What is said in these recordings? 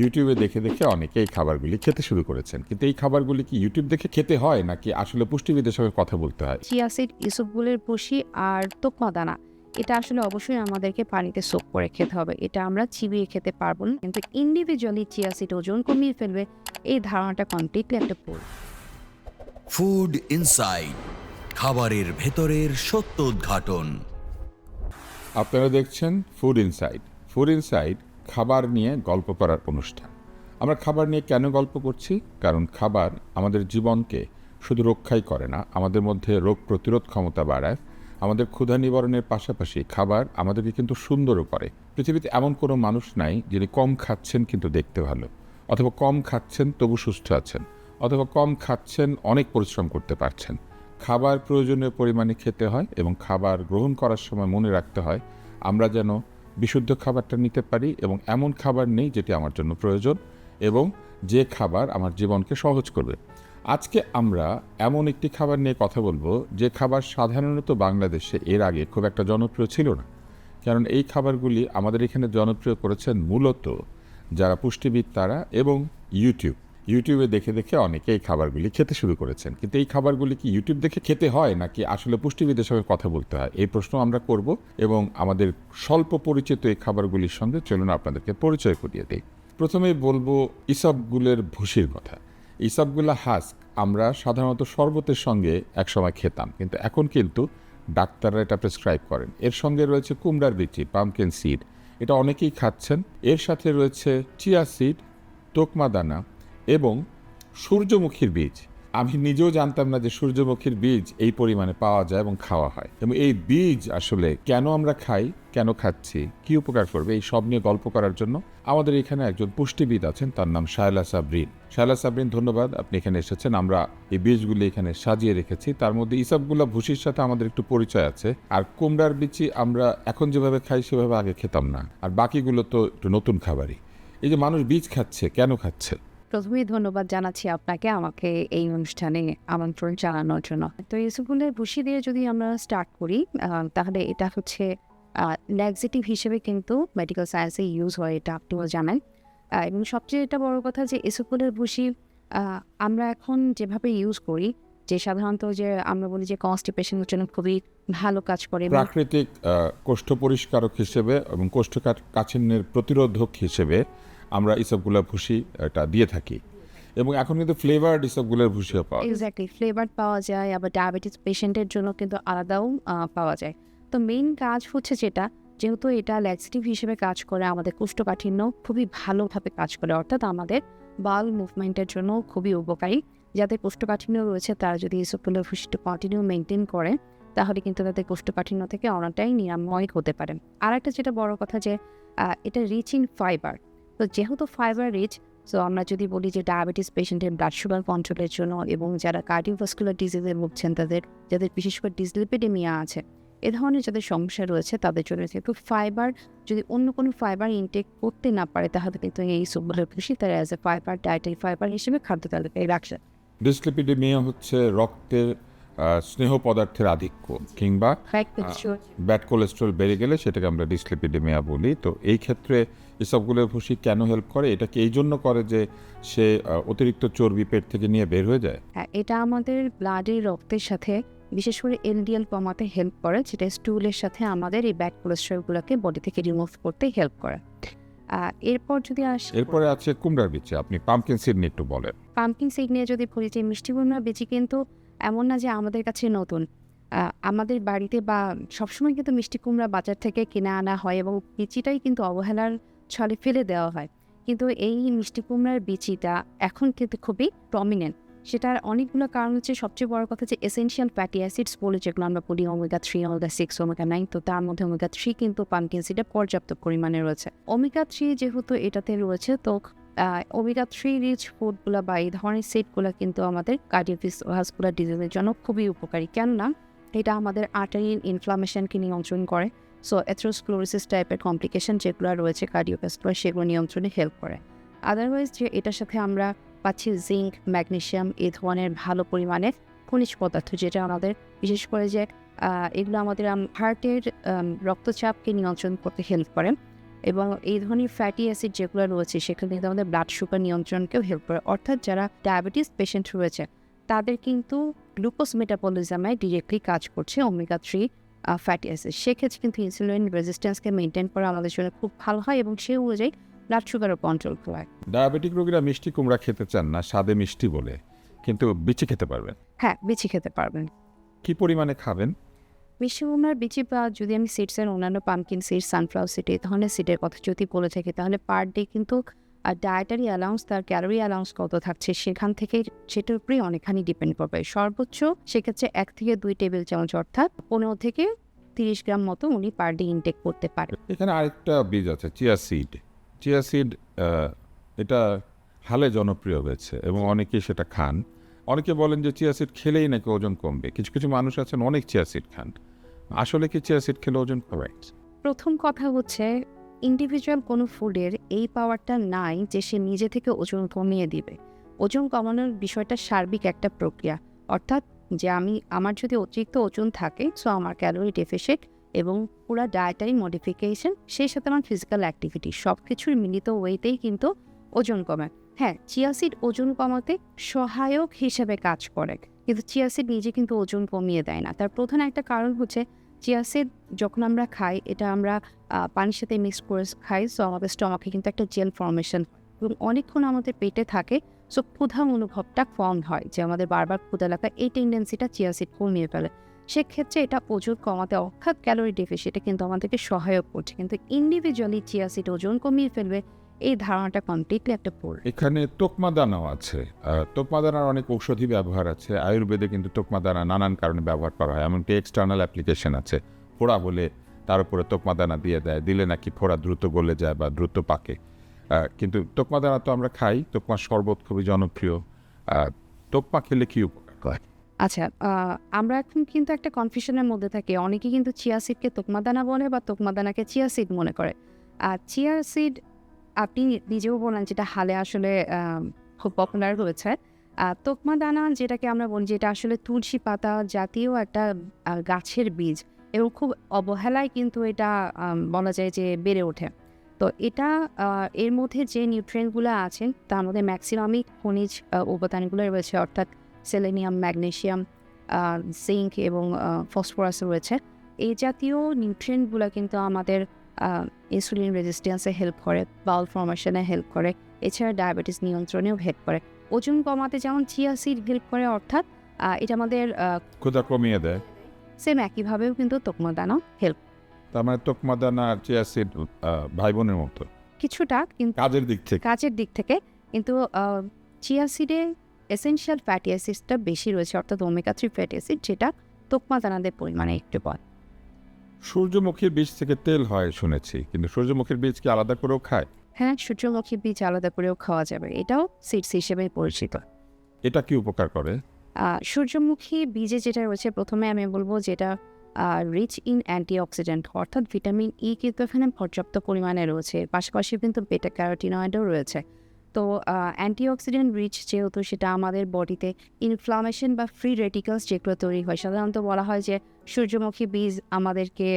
ইউটিউবে দেখে দেখে অনেকে এই খাবারগুলি খেতে শুরু করেছেন, কিন্তু এই খাবারগুলি কি ইউটিউব দেখে খেতে হয় নাকি আসলে পুষ্টিবিদের সঙ্গে কথা বলতে হয়? চিয়া সিড, ইসবগুলের ভুসি আর তোকমা দানা এটা আসলে অবশ্যই আমাদেরকে পানিতে সোক করে খেতে হবে। এটা আমরা চিবিয়ে খেতে পারবো না, কিন্তু ইন্ডিভিজুয়ালি চিয়া সিড ওজন কমিয়ে ফেলবে এই ধারণাটা কমপ্লিটলি একটা ভুল। ফুড ইনসাইড, খাবারের ভেতরের সত্য উদ্ঘাটন। আপনারা দেখছেন ফুড ইনসাইড। ফুড ইনসাইড খাবার নিয়ে গল্প করার অনুষ্ঠান। আমরা খাবার নিয়ে কেন গল্প করছি? কারণ খাবার আমাদের জীবনকে শুধু রক্ষাই করে না, আমাদের মধ্যে রোগ প্রতিরোধ ক্ষমতা বাড়ায়। আমাদের ক্ষুধা নিবারণের পাশাপাশি খাবার আমাদেরকে কিন্তু সুন্দরও করে। পৃথিবীতে এমন কোনো মানুষ নাই যিনি কম খাচ্ছেন কিন্তু দেখতে ভালো, অথবা কম খাচ্ছেন তবু সুস্থ আছেন, অথবা কম খাচ্ছেন অনেক পরিশ্রম করতে পারছেন। খাবার প্রয়োজনীয় পরিমাণে খেতে হয় এবং খাবার গ্রহণ করার সময় মনে রাখতে হয় আমরা যেন বিশুদ্ধ খাবারটা নিতে পারি এবং এমন খাবার নেই যেটি আমার জন্য প্রয়োজন এবং যে খাবার আমার জীবনকে সহজ করবে। আজকে আমরা এমন একটি খাবার নিয়ে কথা বলবো যে খাবার সাধারণত বাংলাদেশে এর আগে খুব একটা জনপ্রিয় ছিল না। কারণ এই খাবারগুলি আমাদের এখানে জনপ্রিয় করেছেন মূলত যারা পুষ্টিবিদ তারা এবং ইউটিউবে দেখে দেখে অনেকে এই খাবারগুলি খেতে শুরু করেছেন, কিন্তু এই খাবারগুলি কি ইউটিউব দেখে খেতে হয় নাকি আসলে পুষ্টিবিদের সঙ্গে কথা বলতে হয়, এই প্রশ্ন আমরা করব এবং আমাদের স্বল্প পরিচিত এই খাবারগুলির সঙ্গে চলুন আপনাদেরকে পরিচয় করিয়ে দিই। প্রথমেই বলবো ইসবগুলের ভুসির কথা। ইসবগুলা হাস্ক আমরা সাধারণত শরবতের সঙ্গে একসময় খেতাম, কিন্তু এখন কিন্তু ডাক্তাররা এটা প্রেসক্রাইব করেন। এর সঙ্গে রয়েছে কুমড়ার বিচি, পামকিন সিড, এটা অনেকেই খাচ্ছেন। এর সাথে রয়েছে চিয়া সিড, তোকমা দানা এবং সূর্যমুখীর বীজ। আমি নিজেও জানতাম না যে সূর্যমুখীর বীজ এই পরিমাণে পাওয়া যায় এবং খাওয়া হয়, এবং এই বীজ আসলে কেন আমরা খাই, কেন খাচ্ছি, কি উপকার করবে, এই সব নিয়ে গল্প করার জন্য আমাদের এখানে একজন পুষ্টিবিদ আছেন, তার নাম শায়লা সাবরিন। শায়লা সাবরিন, ধন্যবাদ আপনি এখানে এসেছেন। আমরা এই বীজগুলি এখানে সাজিয়ে রেখেছি, তার মধ্যে ইসবগুলা ভুসির সাথে আমাদের একটু পরিচয় আছে, আর কুমড়ার বিচি আমরা এখন যেভাবে খাই সেভাবে আগে খেতাম না, আর বাকিগুলো তো একটু নতুন খাবারই। এই যে মানুষ বীজ খাচ্ছে, কেন খাচ্ছে? প্রথমেই ধন্যবাদ জানাচ্ছি আপনাকে আমাকে এই অনুষ্ঠানে আমন্ত্রণ জানানোর জন্য। তো ইসবগুলের ভুসি দিয়ে যদি আমরা স্টার্ট করি, তাহলে এটা হচ্ছে ল্যাক্সেটিভ হিসেবে কিন্তু মেডিকেল সায়েন্সে ইউজ হয়, এটা আপনিও জানেন। এবং সবচেয়ে এটা বড় কথা যে ইসবগুলের ভুসি আমরা এখন যেভাবে ইউজ করি, যে সাধারণত যে আমরা বলি যে কনস্টিপেশনের জন্য খুবই ভালো কাজ করে, প্রাকৃতিক কোষ্ঠ পরিষ্কারক হিসেবে এবং কোষ্ঠকাঠিন্যের প্রতিরোধক হিসেবে আমরা ইসবগুলা ভুসি এটা দিয়ে থাকি, এবং এখন কিন্তু ফ্লেভার্ড ইসবগুলার ভুসিও পাওয়া যায়। এক্স্যাক্টলি ফ্লেভার পাওয়া যায়, আবার ডায়াবেটিস পেশেন্টের জন্য কিন্তু আলাদাও পাওয়া যায়। তো মেইন কাজ হচ্ছে যেটা, যেহেতু এটা ল্যাক্সেটিভ হিসেবে কাজ করে, আমাদের কোষ্ঠকাঠিন্য খুবই ভালোভাবে কাজ করে, অর্থাৎ আমাদের বাল মুভমেন্টের জন্য খুবই উপকারী। যাদের কোষ্ঠকাঠিন্য রয়েছে তারা যদি ইসবগুলের ভুসিটা কন্টিনিউ মেনটেন করে, তাহলে কিন্তু তাদের কোষ্ঠকাঠিন্য থেকে অনেকটাই নিরাময় হতে পারে। আর একটা যেটা বড় কথা যে এটা রিচ ইন ফাইবার। তো যেহেতু ফাইবার রিচ, সো আমরা যদি বলি যে ডায়াবেটিস পেশেন্টের ব্লাড সুগার কন্ট্রোলের জন্য এবং যারা কার্ডিওভাস্কুলার ডিজিজে ভুগছেন, যাদের বিশেষ করে ডিসলিপিডেমিয়া আছে, এ ধরনের যাদের সমস্যা রয়েছে তাদের জন্য যেহেতু ফাইবার, যদি অন্য কোনো ফাইবার ইনটেক করতে না পারে, তাহলে কিন্তু এই ইসবগুলের ভুসি তারা as a fibre, dietary fibre হিসেবে খাদ্য তালিকায় রাখছে। ডিসলিপিডেমিয়া হচ্ছে রক্তের স্নেহ পদার্থের আধিক্য কিংবা ব্যাড কোলেস্ট্রল বেড়ে গেলে সেটাকে আমরা ডিসলিপিডেমিয়া বলি। তো এই ক্ষেত্রে ইসবগুলের ভুসি কেন হেল্প করে? এটা কি এই জন্য করে যে সে অতিরিক্ত চর্বি পেট থেকে নিয়ে বের হয়ে যায়? হ্যাঁ, এটা আমাদের ব্লাডের রক্তের সাথে বিশেষ করে এলডিএল কমাতে হেল্প করে, যেটা স্টুলের সাথে আমাদের এই ব্যাড কোলেস্ট্রলগুলোকে বডি থেকে রিমুভ করতে হেল্প করে। এরপর যদি আসি, এরপরে আছে কুমড়ার বিচি। আপনি পামকিন সিড নিয়ে একটু বলেন। পাম্পকিন সিড নিয়ে যদি বলি, যে মিষ্টি কুমড়া বীজি কিন্তু এমন না যে আমাদের কাছে নতুন। আমাদের বাড়িতে বা সবসময় কিন্তু মিষ্টি কুমড়া বাজার থেকে কিনে আনা হয় এবং বিচিটাই কিন্তু অবহেলার ছলে ফেলে দেওয়া হয়। কিন্তু এই মিষ্টি কুমড়ার বিচিটা এখন কিন্তু খুবই প্রমিনেন্ট। সেটার অনেকগুলো কারণ হচ্ছে, সবচেয়ে বড় কথা যে এসেনশিয়াল ফ্যাটি অ্যাসিডস বলে যেগুলো আমরা বলি, ওমেগা 3, ওমেগা 6, ওমেগা 9, তো তার মধ্যে ওমেগা 3 কিন্তু পাম্পকিন সিডে পর্যাপ্ত পরিমাণে রয়েছে। ওমেগা 3 যেহেতু এটাতে রয়েছে, তো ওমেগা 3 রিচ ফুডগুলো বা এই ধরনের সিডগুলো কিন্তু আমাদের কার্ডিওভাস্কুলার ডিজিজের জন্য খুবই উপকারী। কেননা এটা আমাদের আর্টারিয়াল ইনফ্লামেশনকে নিয়ন্ত্রণ করে। সো অ্যাথেরোস্ক্লেরোসিস টাইপের কমপ্লিকেশন যেগুলো রয়েছে কার্ডিওভাস্কুলার, সেগুলো নিয়ন্ত্রণে হেল্প করে। আদারওয়াইজ যে এটার সাথে আমরা পাচ্ছি জিঙ্ক, ম্যাগনেসিয়াম, এই ধরনের ভালো পরিমাণে খনিজ পদার্থ, যেটা আমাদের বিশেষ করে যে এগুলো আমাদের হার্টের রক্তচাপকে নিয়ন্ত্রণ করতে হেল্প করে। এবং এই ধরনের ফ্যাটি অ্যাসিড যেগুলো রয়েছে সেখানে কিন্তু আমাদের ব্লাড সুগার নিয়ন্ত্রণকেও হেল্প করে। অর্থাৎ যারা ডায়াবেটিস পেশেন্ট রয়েছে তাদের কিন্তু গ্লুকোজ মেটাবলিজমে ডিরেক্টলি কাজ করছে ওমেগা-3 ফ্যাটি অ্যাসিড। সেক্ষেত্রে কিন্তু ইনসুলিন রেজিস্ট্যান্সকে মেনটেন করা আমাদের জন্য খুব ভালো হয় এবং সেই অনুযায়ী ব্লাড সুগারও কন্ট্রোল হয়। ডায়াবেটিক রোগীরা মিষ্টি কুমড়া খেতে চান না স্বাদে মিষ্টি বলে, কিন্তু বিচি খেতে পারবেন। হ্যাঁ, বিচি খেতে পারবেন। কি পরিমাণে খাবেন? মিষ্টি কুমড়ার বিচি বা যদি আমি সিডসের অন্যান্য পামকিন সিড, সানফ্লাওয়ার সিড এই ধরনের সিডের কথা যদি বলে থাকি তাহলে পার ডে কিন্তু ডায়েটারি অ্যালাউন্স, তার ক্যালোরি অ্যালাউন্স কত থাকছে সেখান থেকে সেটার উপরেই অনেকখানি ডিপেন্ড করবে। সর্বোচ্চ সেক্ষেত্রে 1 থেকে 2 টেবিল চামচ অর্থাৎ 15 থেকে 30 গ্রাম মতো উনি পার ডে ইনটেক করতে পারেন। এখানে আরেকটা বীজ আছে, চিয়া সিড। চিয়া সিড এটা হালে জনপ্রিয় হয়েছে এবং অনেকেই সেটা খান। অনেকে বলেন যে চিয়া সিড খেলেই নাকি ওজন কমবে। কিছু কিছু মানুষ আছেন অনেক চিয়া সিড খান। আসলে কি চিয়া সিড খেলে ওজন কমে? প্রথম কথা হচ্ছে ইন্ডিভিজুয়াল কোনো ফুডের এই পাওয়ারটা নাই যে সে নিজে থেকে ওজন কমিয়ে দিবে। ওজন কমানোর বিষয়টা সার্বিক একটা প্রক্রিয়া। অর্থাৎ যে আমার যদি অতিরিক্ত ওজন থাকে সো আমার ক্যালোরি ডেফিসিট এবং পুরা ডায়েটারি মডিফিকেশন সেই সাথে আমার ফিজিক্যাল অ্যাক্টিভিটি সব কিছুর মিলিত ওয়েতেই কিন্তু ওজন কমে। হ্যাঁ, চিয়া সিড ওজন কমাতে সহায়ক হিসেবে কাজ করে, কিন্তু চিয়া সিড নিজে কিন্তু ওজন কমিয়ে দেয় না। তার প্রধান একটা কারণ হচ্ছে চিয়া সিড যখন আমরা খাই এটা আমরা পানির সাথে মিক্স করে খাই, সো আমাদের স্টমাকে কিন্তু একটা জেল ফর্মেশন এবং অনেকক্ষণ আমাদের পেটে থাকে, সো ক্ষুধা অনুভবটা কম হয়, যে আমাদের বারবার ক্ষুধা লাগা এই টেন্ডেন্সিটা চিয়া সিড কমিয়ে ফেলে। সেক্ষেত্রে এটা ওজন কমাতে অর্থাৎ ক্যালোরি ডেফিসিটে কিন্তু আমাদেরকে সহায়ক করছে, কিন্তু ইন্ডিভিজুয়ালি চিয়া সিড ওজন কমিয়ে ফেলবে এই ধারণাটা কমপ্লিটলি একটা ভুল। এখানে তোকমা দানাও আছে। তোকমা দানার অনেক ঔষধি ব্যবহার আছে। আয়ুর্বেদে কিন্তু তোকমা দানা নানান কারণে ব্যবহার করা হয়। এমনকি এক্সটার্নাল অ্যাপ্লিকেশন আছে। ফোড়া বলে তার উপরে তোকমা দানা দিয়ে দেয়, দিলে নাকি ফোড়া দ্রুত গলে যায় বা দ্রুত পাকে। কিন্তু তোকমা দানা তো আমরা খাই। তোকমার শরবত খুবই জনপ্রিয়। তোকমা খেলে কি উপকার হয়? আচ্ছা, আমরা এখন কিন্তু একটা কনফিউশনের মধ্যে থাকি। অনেকে কিন্তু চিয়া সিডকে তোকমা দানা বলে বা তোকমা দানাকে চিয়া সিড মনে করে। চিয়া সিড আপনি নিজেও বলেন যেটা হালে আসলে খুব পপুলার হয়েছে। তোকমা দানা যেটাকে আমরা বলি যেটা আসলে তুলসী পাতা জাতীয় একটা গাছের বীজ এবং খুব অবহেলায় কিন্তু এটা বলা যায় যে বেড়ে ওঠে। তো এটা এর মধ্যে যে নিউট্রিয়েন্টগুলো আছেন তার মধ্যে ম্যাক্সিমামই খনিজ উপাদানগুলো রয়েছে, অর্থাৎ সেলেনিয়াম, ম্যাগনেসিয়াম, জিঙ্ক এবং ফসফরাস রয়েছে। এই জাতীয় নিউট্রিয়েন্টগুলো কিন্তু আমাদের ইনসুলিন রেজিস্ট্যান্সে হেল্প করে, বাউল ফর্মেশনে হেল্প করে, এছাড়া ডায়াবেটিস নিয়ন্ত্রণেও হেল্প করে। ওজন কমাতে যেমন চিয়া সিড হেল্প করে, অর্থাৎ এটা আমাদের ক্ষুধা কমিয়ে দেয়। সেম একইভাবেও কিন্তু তোকমা দানা হেল্প তার মানে তোকমা দানা আর চিয়া সিড ভাই বোনের মতো কিছুটা, কিন্তু কাজের দিক থেকে। কাজের দিক থেকে কিন্তু চিয়া সিডে এসেনশিয়াল ফ্যাটি অ্যাসিডটা বেশি রয়েছে, অর্থাৎ ওমেগা-3 ফ্যাটি অ্যাসিড, যেটা তোকমা দানাদের পরিমাণে একটু কম। সূর্যমুখীর বীজ থেকে তেল হয় শুনেছি, কিন্তু সূর্যমুখীর বীজ কি আলাদা করেও খায়? হ্যাঁ, সূর্যমুখী বীজ আলাদা করেও খাওয়া যাবে, এটাও সিডস হিসেবে পরিচিত। এটা কি উপকার করে? সূর্যমুখী বীজে যেটা রয়েছে প্রথমে আমি বলবো যেটা রিচ ইন অ্যান্টিঅক্সিডেন্ট, অর্থাৎ ভিটামিন ই কিন্তু এখানে পর্যাপ্ত পরিমাণে রয়েছে, পাশাপাশি কিন্তু বেটা ক্যারোটিনয়েডও রয়েছে। তো অ্যান্টিঅক্সিডেন্ট রিচ যেহেতু সেটা আমাদের বডিতে ইনফ্লামেশন বা ফ্রি রেডিক্যালস যেগুলো তৈরি হয়, সাধারণত বলা হয় যে সূর্যমুখী বীজ আমাদেরকে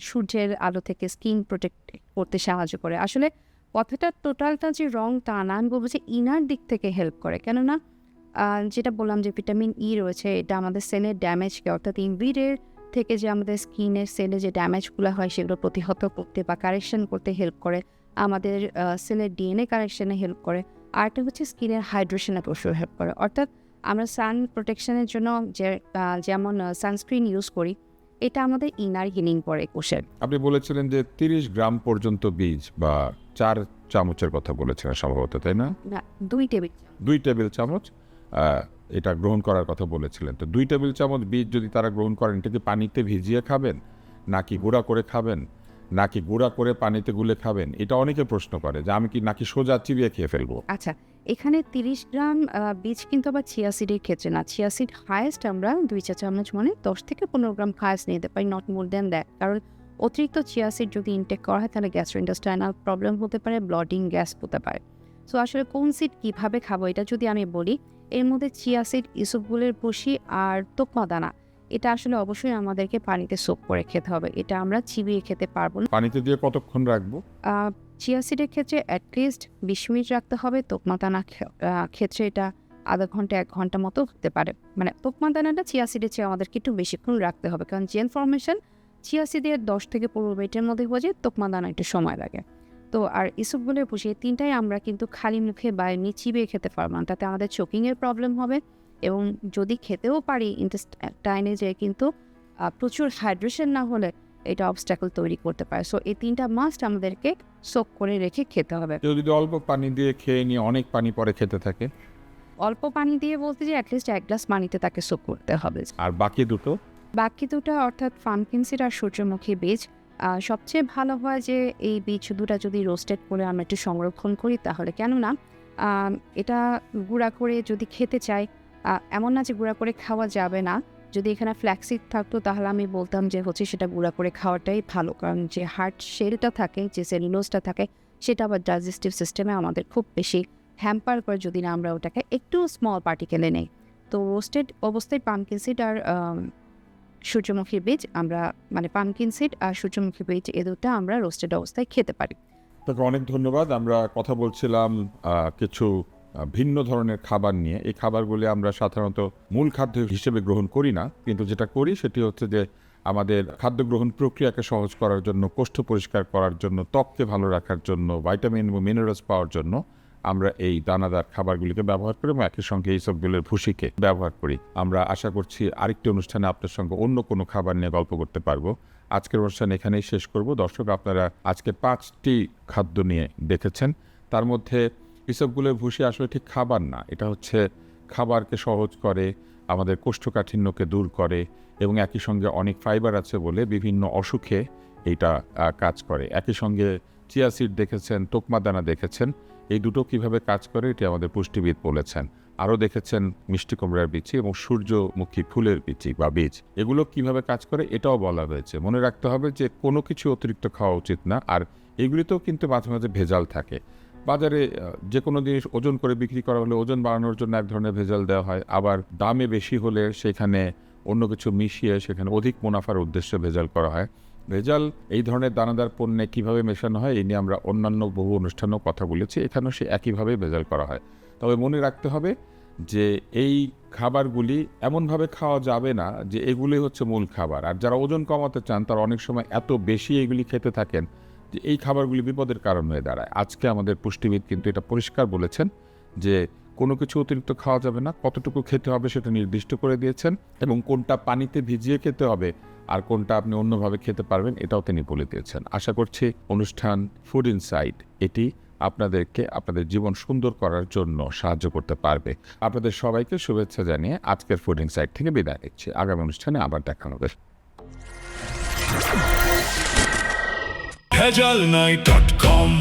সূর্যের আলো থেকে স্কিন প্রোটেক্ট করতে সাহায্য করে। আসলে কথাটা টোটালটা যে রং তা না, আমি বলবো যে ইনার দিক থেকে হেল্প করে, কেননা যেটা বললাম যে ভিটামিন ই রয়েছে, এটা আমাদের সেলের ড্যামেজকে, অর্থাৎ ইনভিডের থেকে যে আমাদের স্কিনের সেলে যে ড্যামেজগুলো হয় সেগুলো প্রতিহত করতে বা কারেকশন করতে হেল্প করে, আমাদের সেলের ডিএনএ কারেকশনে হেল্প করে। আরেকটা হচ্ছে স্কিনের হাইড্রেশনে প্রচুর হেল্প করে, অর্থাৎ আমরা সান প্রোটেকশনের জন্য যেমন সানস্ক্রিন ইউজ করি, এটা আমাদের ইনার হিলিং করে কোষের। আপনি বলেছিলেন যে 30 গ্রাম পর্যন্ত বীজ বা 4 চামচের কথা বলেছিলেন সম্ভবত, তাই না? না, 2 টেবিল। 2 টেবিল চামচ এটা গ্রহণ করার কথা বলেছিলেন। তো 2 টেবিল চামচ বীজ যদি তারা গ্রহণ করেন, এটা কি পানিতে ভিজিয়ে খাবেন, নাকি গুঁড়া করে খাবেন, নাকি গুঁড়া করে পানিতে গুলে খাবেন? এটা অনেকে প্রশ্ন করে যে আমি কি নাকি সোজা চিবিয়ে খেয়ে ফেলবো। আচ্ছা, এখানে 30 গ্রাম বীজ কিন্তু আবার চিয়া সিডের ক্ষেত্রে না। চিয়া সিড হায়েস্ট আমরা 2 চা চামচ মানে 10 থেকে 15 গ্রাম হায়েস্ট নিতে পারি, নট মোর দ্যান দ্যাট। কারণ অতিরিক্ত চিয়া সিড যদি ইনটেক করা হয় তাহলে গ্যাস্ট্রোইন্টেস্টাইনাল প্রবলেম হতে পারে, ব্লডিং গ্যাস হতে পারে। সো আসলে কোন সিড কীভাবে খাবো এটা যদি আমি বলি, এর মধ্যে চিয়া সিড, ইসবগুলের বসি আর তোকমা দানা এটা আসলে অবশ্যই আমাদেরকে পানিতে সোক করে খেতে হবে, এটা আমরা চিবিয়ে খেতে পারবো না। পানিতে দিয়ে কতক্ষণ রাখবো? চিয়া সিডের ক্ষেত্রে অ্যাটলিস্ট 20 মিনিট রাখতে হবে, তোকমাদানা ক্ষেত্রে এটা আধা ঘন্টা 1 ঘন্টা মতো হতে পারে। মানে তোকমাদানাটা চিয়া সিডের চেয়ে আমাদেরকে একটু বেশিক্ষণ রাখতে হবে, কারণ জেন ফর্মেশন চিয়া সিডের 10 থেকে 15 মিনিটের মধ্যে হয়ে যায়, তোকমাদানা একটু সময় লাগে। তো আর ইসবগুলের ভুসি এই তিনটাই আমরা কিন্তু খালি মুখে বা চিবিয়ে খেতে পারবো না, তাতে আমাদের চোকিংয়ের প্রবলেম হবে, এবং যদি খেতেও পারি ইন্টেস্টাইনে যে কিন্তু প্রচুর হাইড্রেশন না হলে এটা অবস্ট্যাকল তৈরি করতে পারে। সো এই তিনটা মাস্ট আমাদেরকে সোক করে রেখে খেতে হবে। কেউ যদি অল্প পানি দিয়ে খেয়ে নিয়ে অনেক পানি পরে খেতে থাকে, অল্প পানি দিয়ে বলতে যে অ্যাটলিস্ট 1 গ্লাস পানিতে তাকে সোক করতে হবে। আর বাকি দুটো বাকি দুটো অর্থাৎ পামকিন সিড আর সূর্যমুখী বীজ, সবচেয়ে ভালো হয় যে এই বীজ দুটা যদি রোস্টেড করে আমরা একটু সংরক্ষণ করি, তাহলে কেননা এটা গুঁড়া করে যদি খেতে চাই, এমন না যে গুঁড়া করে খাওয়া যাবে না। যদি এখানে ফ্ল্যাক্সিড থাকতো তাহলে আমি বলতাম যে হচ্ছে সেটা গুঁড়া করে খাওয়াটাই ভালো, কারণ যে হার্ট শেলটা থাকে, যে সেলুলোজটা থাকে, সেটা আবার ডাইজেস্টিভ সিস্টেমে আমাদের খুব বেশি হ্যাম্পার করে যদি না আমরা ওটাকে একটু স্মল পার্টিকেলে নেই। তো রোস্টেড অবস্থায় পামকিন সিড আর সূর্যমুখীর বীজ আমরা, মানে পামকিন সিড আর সূর্যমুখী বীজ এ দুটো আমরা রোস্টেড অবস্থায় খেতে পারি। তাকে অনেক ধন্যবাদ। আমরা কথা বলছিলাম কিছু ভিন্ন ধরনের খাবার নিয়ে। এই খাবারগুলি আমরা সাধারণত মূল খাদ্য হিসেবে গ্রহণ করি না, কিন্তু যেটা করি সেটি হচ্ছে যে আমাদের খাদ্য গ্রহণ প্রক্রিয়াকে সহজ করার জন্য, কোষ্ঠ পরিষ্কার করার জন্য, ত্বককে ভালো রাখার জন্য, ভাইটামিন এবং মিনারেলস পাওয়ার জন্য আমরা এই দানাদার খাবারগুলিকে ব্যবহার করি এবং একই সঙ্গে এই সবগুলোর ভুসিকে ব্যবহার করি। আমরা আশা করছি আরেকটি অনুষ্ঠানে আপনার সঙ্গে অন্য কোনো খাবার নিয়ে গল্প করতে পারবো। আজকের অনুষ্ঠান এখানেই শেষ করব। দর্শক, আপনারা আজকে 5টি খাদ্য নিয়ে দেখেছেন। তার মধ্যে এসবগুলোর ভুসি আসলে ঠিক খাবার না, এটা হচ্ছে খাবারকে সহজ করে, আমাদের কোষ্ঠকাঠিন্যকে দূর করে এবং একই সঙ্গে অনেক ফাইবার আছে বলে বিভিন্ন অসুখে এইটা কাজ করে। একই সঙ্গে চিয়া সিড দেখেছেন, তোকমাদানা দেখেছেন, এই দুটো কিভাবে কাজ করে এটি আমাদের পুষ্টিবিদ বলেছেন। আরও দেখেছেন মিষ্টি কুমড়ার বিচি এবং সূর্যমুখী ফুলের বিচি বা বীজ, এগুলো কিভাবে কাজ করে এটাও বলা হয়েছে। মনে রাখতে হবে যে কোনো কিছু অতিরিক্ত খাওয়া উচিত না। আর এগুলিতেও কিন্তু মাঝে মাঝে ভেজাল থাকে। বাজারে যে কোনো জিনিস ওজন করে বিক্রি করা হলে ওজন বাড়ানোর জন্য এক ধরনের ভেজাল দেওয়া হয়, আবার দামে বেশি হলে সেখানে অন্য কিছু মিশিয়ে সেখানে অধিক মুনাফার উদ্দেশ্যে ভেজাল করা হয়। ভেজাল এই ধরনের দানাদার পণ্যে কীভাবে মেশানো হয় এই নিয়ে আমরা অন্যান্য বহু অনুষ্ঠানেও কথা বলেছি, এখানেও সে একইভাবে ভেজাল করা হয়। তবে মনে রাখতে হবে যে এই খাবারগুলি এমনভাবে খাওয়া যাবে না যে এগুলি হচ্ছে মূল খাবার। আর যারা ওজন কমাতে চান তারা অনেক সময় এত বেশি এগুলি খেতে থাকেন যে এই খাবারগুলি বিপদের কারণ হয়ে দাঁড়ায়। আজকে আমাদের পুষ্টিবিদ কিন্তু এটা পরিষ্কার বলেছেন যে কোনো কিছু অতিরিক্ত খাওয়া যাবে না, কতটুকু খেতে হবে সেটা নির্দিষ্ট করে দিয়েছেন, এবং কোনটা পানিতে ভিজিয়ে খেতে হবে আর কোনটা আপনি অন্যভাবে খেতে পারবেন এটাও তিনি বলে দিয়েছেন। আশা করছি অনুষ্ঠান ফুড ইনসাইট এটি আপনাদেরকে আপনাদের জীবন সুন্দর করার জন্য সাহায্য করতে পারবে। আপনাদের সবাইকে শুভেচ্ছা জানিয়ে আজকের ফুড ইনসাইট থেকে বিদায় নিচ্ছি। আগামী অনুষ্ঠানে আবার দেখা হবে। ভেজাল নাই .com